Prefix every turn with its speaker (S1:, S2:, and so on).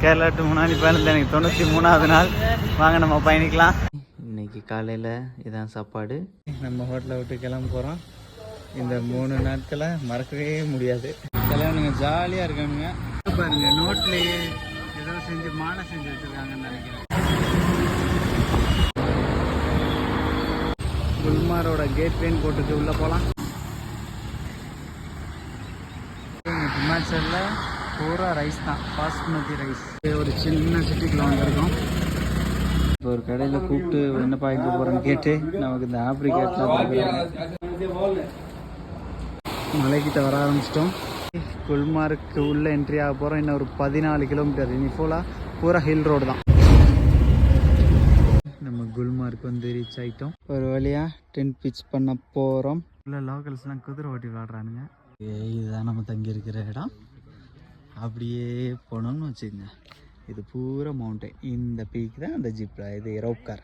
S1: Kerala to முனாலி பயணம் எனக்கு 93வது நாள். வாங்க நம்ம பயணிக்கலாம். இன்னைக்கு காலையில் இதான் சாப்பாடு. நம்ம ஹோட்டலை விட்டு கிளம்ப போகிறோம். இந்த 3 நாட்களை மறக்கவே முடியாது. கிளம்புங்க, ஜாலியாக இருக்கானுங்க. பாருங்க, நோட்லேயே ஏதோ செஞ்சு மாலை செஞ்சு வச்சுருக்காங்கன்னு நினைக்கிறேன். குல்மாரோட கேட்வேன்னு போட்டுட்டு உள்ளே போகலாம். ஹிமாச்சலில் பூரா ரைஸ் தான், பாஸ்மதி ரைஸ். ஒரு சின்ன சிட்டிக்குள்ள வந்திருக்கோம். இப்போ ஒரு கடையில் கூப்பிட்டு என்னப்பா எங்கே போகிறேன்னு கேட்டு நமக்கு இந்த ஆப்ரிகேட்லாம் கொடுக்குறாங்க. மலைக்கிட்ட வர ஆரம்பிச்சிட்டோம். குல்மார்க்கு உள்ளே என்ட்ரி ஆக போகிறோம். இன்னும் ஒரு 14 கிலோமீட்டர். இனி பூரா ஹில் ரோடு தான். நம்ம குல்மார்க் வந்து ரீச் ஆகிட்டோம். ஒரு வழியாக டென்ட் பிச் பண்ண போகிறோம். உள்ள லோக்கல்ஸ்லாம் குதிரை ஓட்டி விளாட்றானுங்க. இதுதான் நம்ம தங்கி இருக்கிற இடம். அப்படியே போனோம்னு வச்சுக்கோங்க, இது பூரா மவுண்டைன். இந்த பீக் தான் அந்த ஜிப்ரா, இது ரோப் கார்.